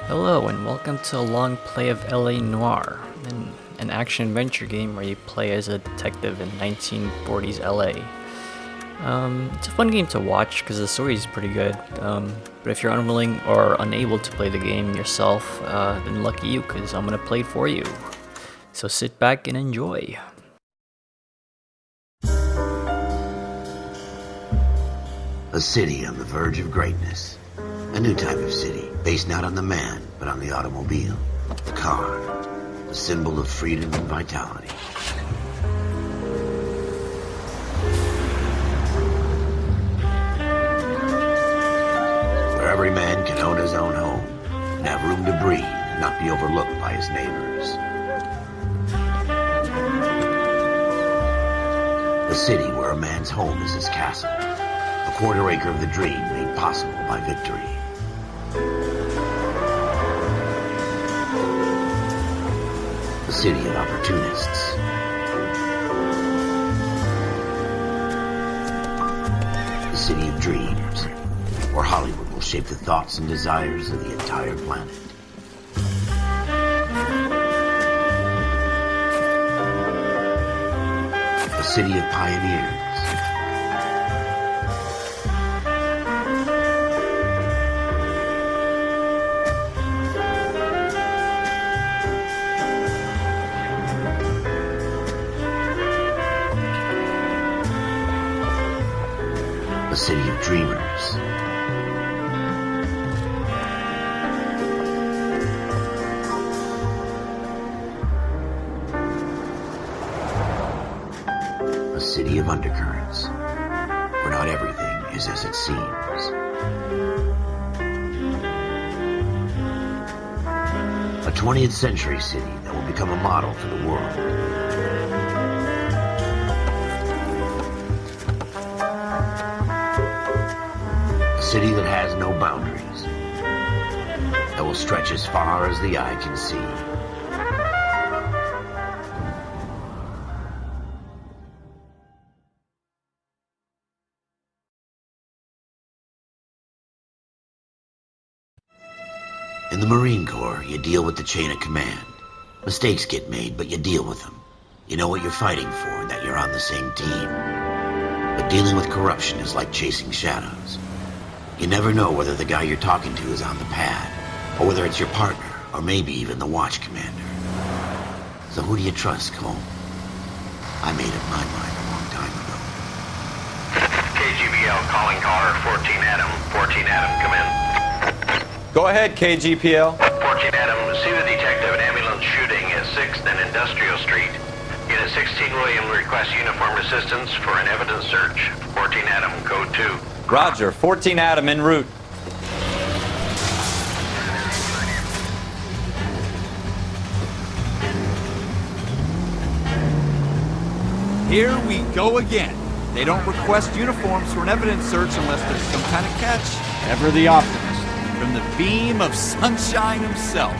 Hello and welcome to a long play of L.A.Noire, an action-adventure game where you play as a detective in 1940s LA. It's a fun game to watch because the story is pretty good, but if you're unwilling or unable to play the game yourself, then lucky you because I'm going to play it for you. So sit back and enjoy. A city on the verge of greatness. A new type of city, based not on the man, but on the automobile. The car. The symbol of freedom and vitality. Where every man can own his own home, and have room to breathe and not be overlooked by his neighbors. A city where a man's home is his castle. A quarter acre of the dream made possible by victory. A city of opportunists. A city of dreams, where Hollywood will shape the thoughts and desires of the entire planet. A city of pioneers. A city of dreamers. A city of undercurrents, where not everything is as it seems. A 20th century city that will become a model for the world. A city that has no boundaries, that will stretch as far as the eye can see. In the Marine Corps, you deal with the chain of command. Mistakes get made, but you deal with them. You know what you're fighting for and that you're on the same team. But dealing with corruption is like chasing shadows. You never know whether the guy you're talking to is on the pad, or whether it's your partner, or maybe even the watch commander. So who do you trust, Cole? I made up my mind a long time ago. KGBL calling caller 14 Adam. 14 Adam, come in. Go ahead, KGPL. 14 Adam, see the detective an ambulance shooting at 6th and Industrial Street. Unit 16 William requests uniformed assistance for an evidence search. 14 Adam, code 2. Roger, 14 Adam en route. Here we go again. They don't request uniforms for an evidence search unless there's some kind of catch. Ever the optimist. From the beam of sunshine himself.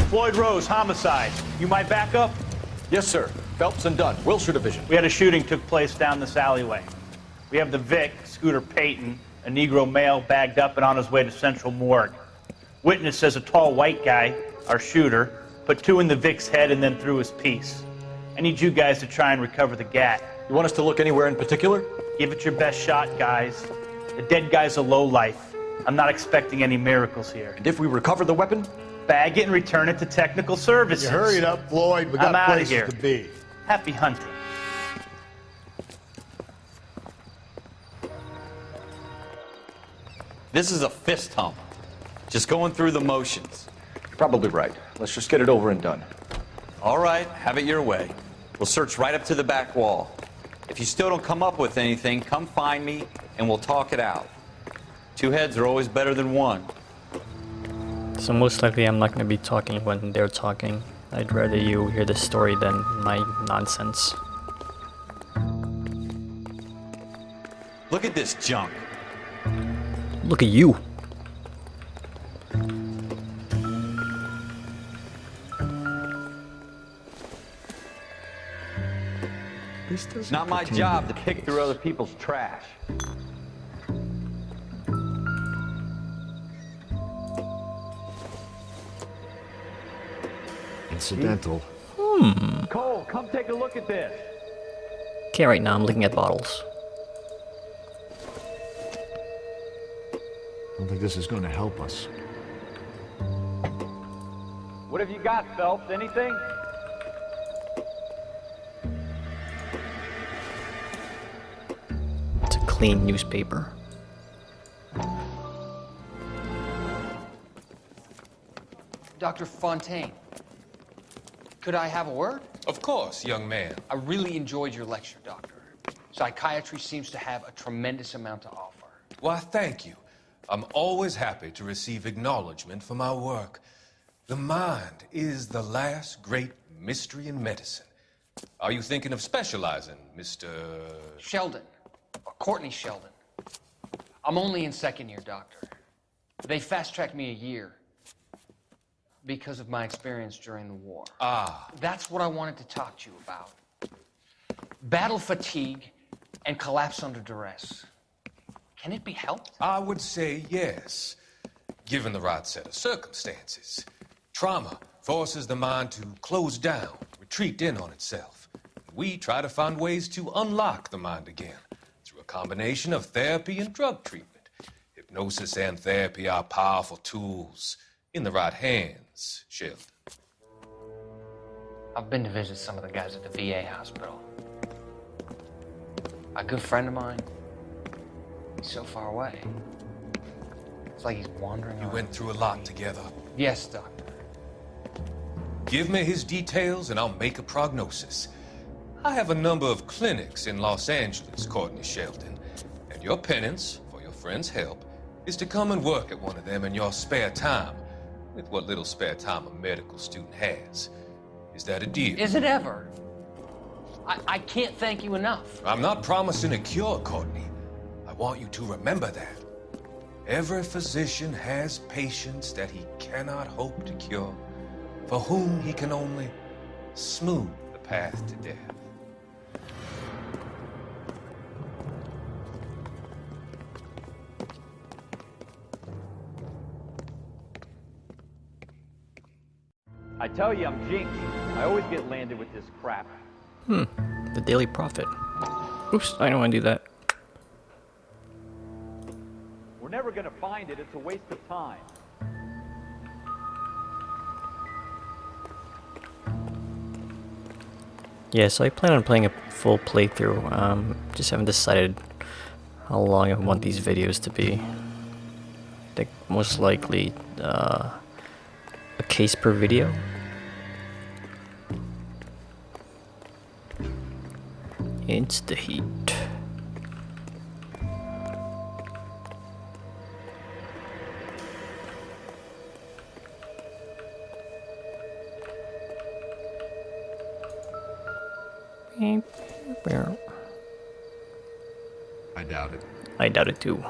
Floyd Rose, homicide. You might back up? Yes, sir. Phelps and Dunn, Wilshire Division. We had a shooting took place down this alleyway. We have the Vic, Scooter Payton, a Negro male bagged up and on his way to Central Morgue. Witness says a tall white guy, our shooter, put 2 in the Vic's head and then threw his piece. I need you guys to try and recover the gat. You want us to look anywhere in particular? Give it your best shot, guys. The dead guy's a lowlife. I'm not expecting any miracles here. And if we recover the weapon? Bag it and return it to technical services. You hurry up, Floyd. We I'm got outta places here. to be. Happy hunting. This is a fist hump. Just going through the motions. You're probably right. Let's just get it over and done. All right, have it your way. We'll search right up to the back wall. If you still don't come up with anything, come find me and we'll talk it out. 2 heads are always better than 1. So most likely I'm not going to be talking when they're talking. I'd rather you hear the story than my nonsense. Look at this junk. Look at you. This doesn't Not my pretend job be to the pick case. through other people's trash. Incidental. Cole, come take a look at this. Okay, right now I'm looking at bottles. I don't think this is going to help us. What have you got, Phelps? Anything? It's a clean newspaper. Dr. Fontaine, could I have a word? Of course, young man. I really enjoyed your lecture, Doctor. Psychiatry seems to have a tremendous amount to offer. Why, thank you. I'm always happy to receive acknowledgement for my work. The mind is the last great mystery in medicine. Are you thinking of specializing, Mr. Sheldon, or Courtney Sheldon. I'm only in second year, Doctor. They fast-tracked me a year because of my experience during the war. Ah, That's what I wanted to talk to you about. Battle fatigue and collapse under duress. Can it be helped? I would say yes, given the right set of circumstances. Trauma forces the mind to close down, retreat in on itself. We try to find ways to unlock the mind again through a combination of therapy and drug treatment. Hypnosis and therapy are powerful tools in the right hands, Sheldon. I've been to visit some of the guys at the VA hospital. A good friend of mine, he's so far away. It's like he's wandering You around. went through a lot together. Yes, Doctor. Give me his details and I'll make a prognosis. I have a number of clinics in Los Angeles, Courtney Sheldon, and your penance for your friend's help is to come and work at one of them in your spare time, with what little spare time a medical student has. Is that a deal? Is it ever? I can't thank you enough. I'm not promising a cure, Courtney. I want you to remember that. Every physician has patients that he cannot hope to cure, for whom he can only smooth the path to death. I tell you, I'm jinxed. I always get landed with this crap. The Daily Prophet. Oops, I don't want to do that. We're never gonna find it. It's a waste of time. Yeah, so I plan on playing a full playthrough. Just haven't decided how long I want these videos to be. I think most likely a case per video. It's the heat. I doubt it. I doubt it too.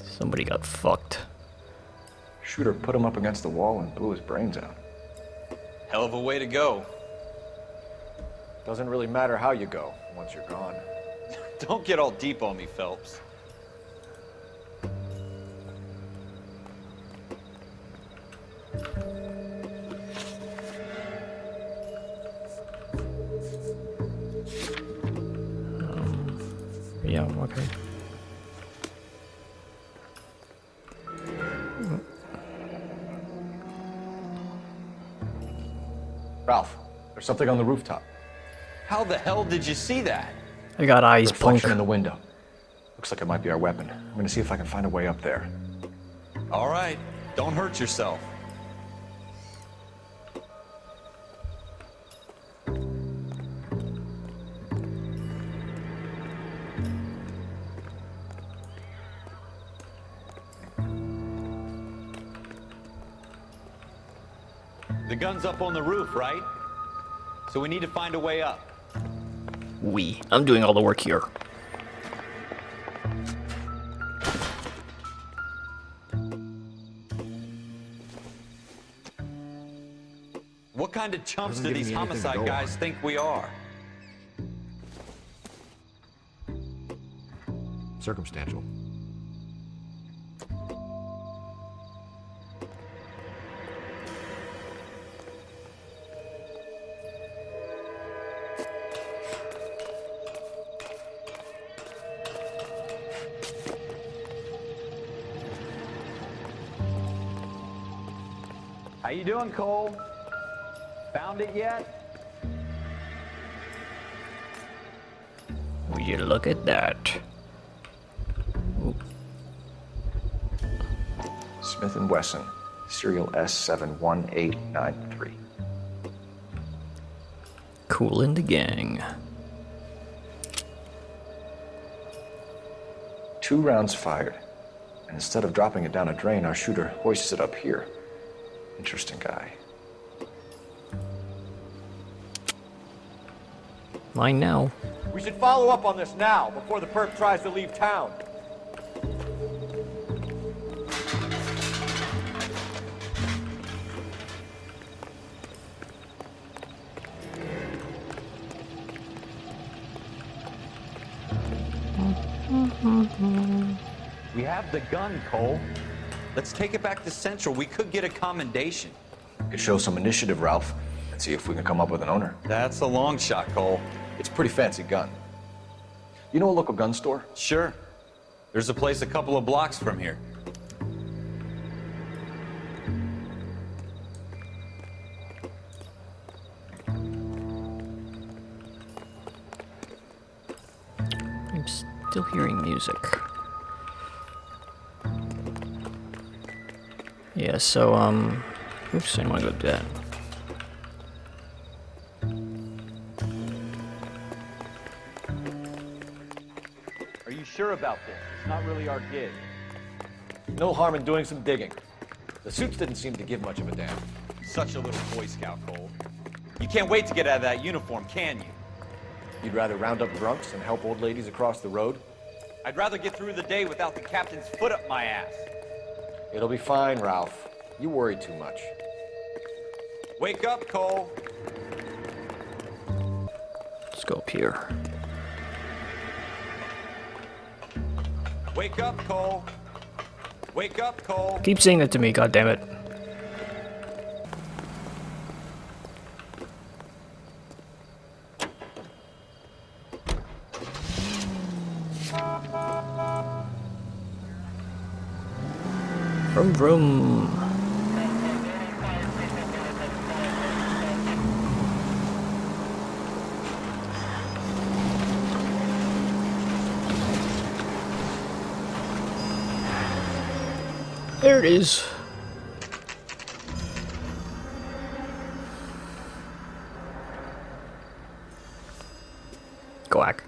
Somebody got fucked. Shooter put him up against the wall and blew his brains out. Hell of a way to go. Doesn't really matter how you go once you're gone. Don't get all deep on me, Phelps. Yeah, okay. Ralph, there's something on the rooftop. How the hell did you see that? I got eyes, punk. Reflection in the window. Looks like it might be our weapon. I'm gonna see if I can find a way up there. All right, don't hurt yourself. The gun's up on the roof, right? So we need to find a way up. I'm doing all the work here. What kind of chumps Doesn't do give these me anything to homicide go guys on. think we are? Circumstantial. How you doing, Cole? Found it yet? Would you look at that? Ooh. Smith & Wesson, serial S71893. Cool in the gang. 2 rounds fired. And instead of dropping it down a drain, our shooter hoists it up here. Interesting guy. Mine now. We should follow up on this now, before the perp tries to leave town. We have the gun, Cole. Let's take it back to Central. We could get a commendation. Could show some initiative, Ralph, and see if we can come up with an owner. That's a long shot, Cole. It's a pretty fancy gun. You know a local gun store? Sure. There's a place a couple of blocks from here. I'm still hearing music. Yeah, so, oops, I don't want to go do that. Are you sure about this? It's not really our gig. No harm in doing some digging. The suits didn't seem to give much of a damn. Such a little Boy Scout, Cole. You can't wait to get out of that uniform, can you? You'd rather round up drunks and help old ladies across the road? I'd rather get through the day without the captain's foot up my ass. It'll be fine, Ralph. You worry too much. Wake up, Cole. Let's go up here. Wake up, Cole. Wake up, Cole. Keep saying that to me, goddammit. Vroom vroom. There it is. Quack.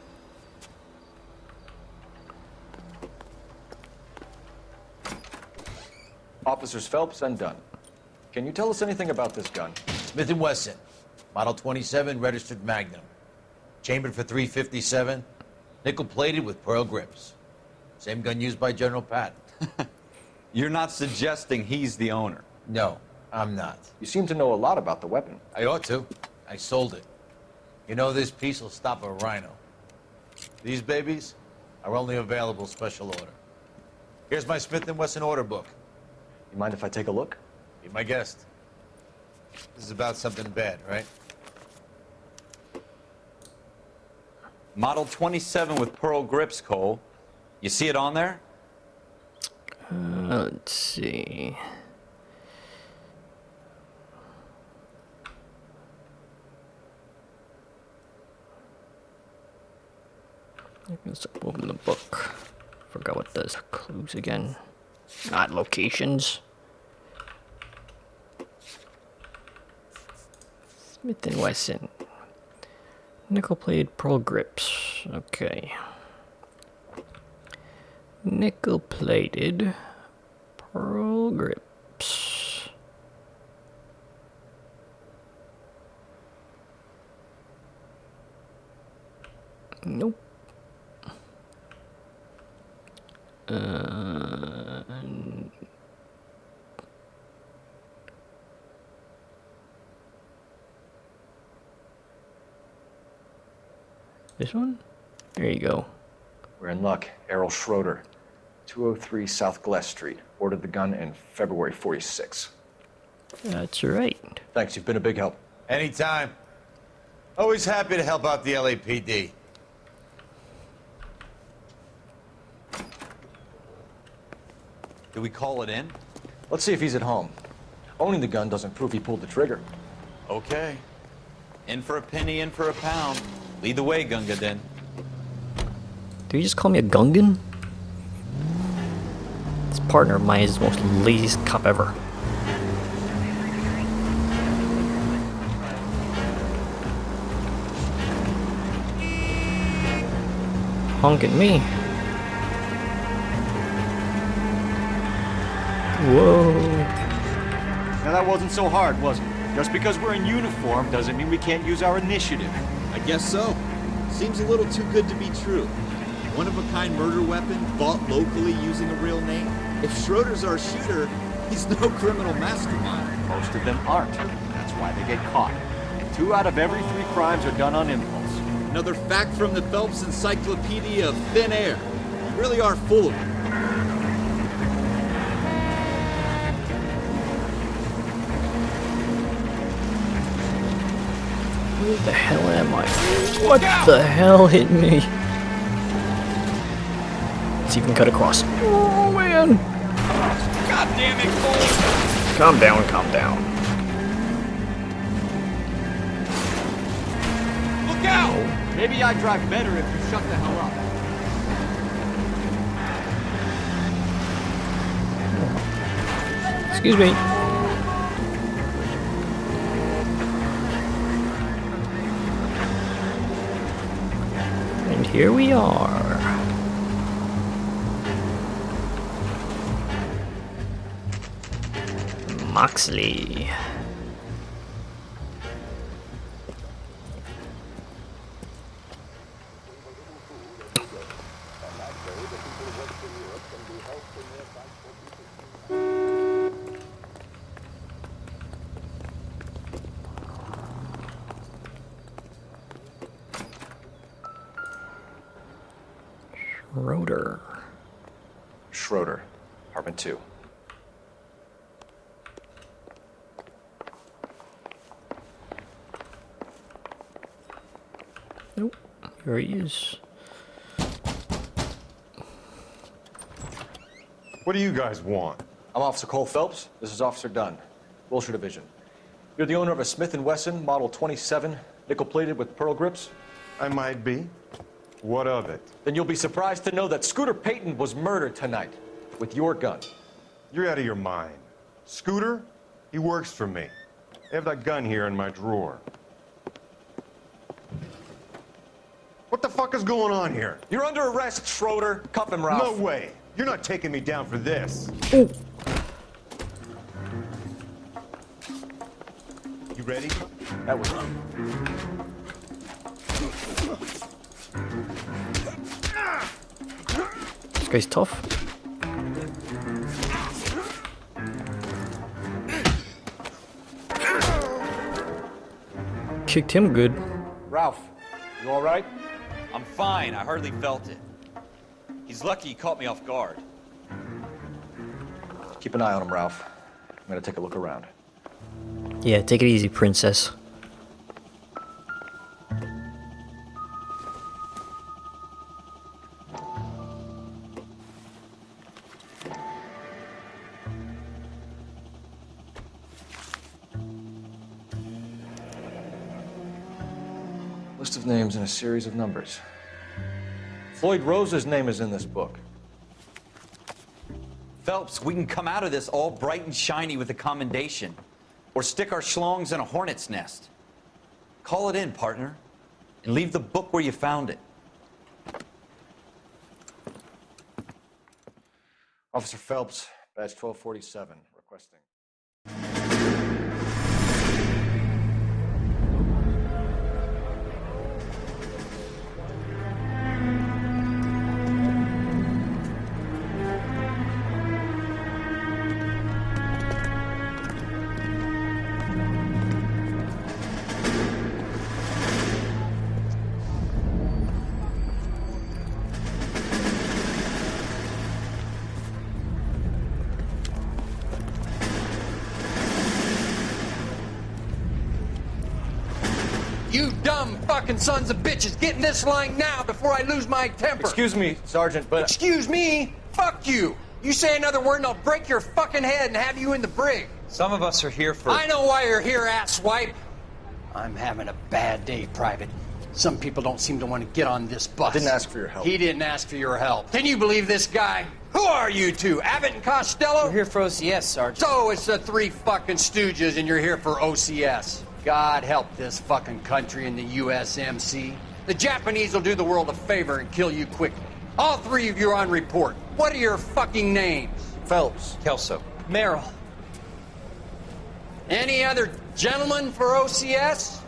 Officers Phelps and Dunn. Can you tell us anything about this gun? Smith & Wesson, Model 27, registered Magnum. Chambered for .357, nickel-plated with pearl grips. Same gun used by General Patton. You're not suggesting he's the owner. No, I'm not. You seem to know a lot about the weapon. I ought to. I sold it. You know, this piece will stop a rhino. These babies are only available special order. Here's my Smith & Wesson order book. You mind if I take a look? Be my guest. This is about something bad, right? Model 27 with pearl grips, Cole. You see it on there? Let's see. Let's open the book. Forgot what does clues again. Not locations. Smith & Wesson. Nickel-plated pearl grips. Okay. Nickel-plated pearl grips. Nope. This one? There you go. We're in luck. Errol Schroeder, 203 South Glass Street. Ordered the gun in February 46. That's right. Thanks, you've been a big help. Anytime. Always happy to help out the LAPD. Do we call it in? Let's see if he's at home. Owning the gun doesn't prove he pulled the trigger. Okay. In for a penny, in for a pound. Lead the way, Gunga Den. Did you just call me a Gungan? This partner of mine is the most laziest cop ever. Honk at me. Whoa. Now that wasn't so hard, was it? Just because we're in uniform doesn't mean we can't use our initiative. I guess so. Seems a little too good to be true. One-of-a-kind murder weapon bought locally using a real name. If Schroeder's our shooter, he's no criminal mastermind. Most of them aren't. That's why they get caught. 2 out of every 3 crimes are done on impulse. Another fact from the Phelps Encyclopedia of Thin Air. You really are full of it. Where the hell am I? What the hell hit me? Let's even cut across. Oh man! God damn it, Cole! Calm down, calm down. Look out! Maybe I'd drive better if you shut the hell up. Excuse me. And here we are. Moxley. Schroeder. Schroeder, apartment 2. Nope. Here he is. What do you guys want? I'm Officer Cole Phelps. This is Officer Dunn, Wilshire Division. You're the owner of a Smith & Wesson Model 27, nickel-plated with pearl grips? I might be. What of it? Then you'll be surprised to know that Scooter Payton was murdered tonight with your gun. You're out of your mind. Scooter? He works for me. I have that gun here in my drawer. What the fuck is going on here? You're under arrest, Schroeder. Cuff him, Ralph. No way. You're not taking me down for this. Ooh. You ready? That was This guy's tough. Kicked him good. Ralph, you all right? I'm fine. I hardly felt it. He's lucky he caught me off guard. Keep an eye on him, Ralph. I'm gonna take a look around. Yeah, take it easy, princess. List of names and a series of numbers. Floyd Rose's name is in this book. Phelps, we can come out of this all bright and shiny with a commendation. Or stick our schlongs in a hornet's nest. Call it in, partner. And leave the book where you found it. Officer Phelps, badge 1247, requesting. You dumb fucking sons of bitches, get in this line now before I lose my temper. Excuse me, Sergeant, but... Excuse me? Fuck you. You say another word and I'll break your fucking head and have you in the brig. Some of us are here for... I know why you're here, asswipe. I'm having a bad day, Private. Some people don't seem to want to get on this bus. I didn't ask for your help. He didn't ask for your help. Can you believe this guy? Who are you two? Abbott and Costello? We're here for OCS, Sergeant. So it's the three fucking stooges and you're here for OCS. God help this fucking country and the USMC. The Japanese will do the world a favor and kill you quickly. All three of you are on report. What are your fucking names? Phelps. Kelso. Merrill. Any other gentlemen for OCS?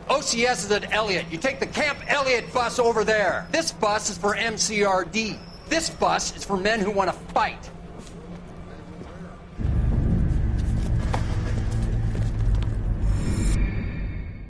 OCS is at Elliott. You take the Camp Elliott bus over there. This bus is for MCRD. This bus is for men who want to fight.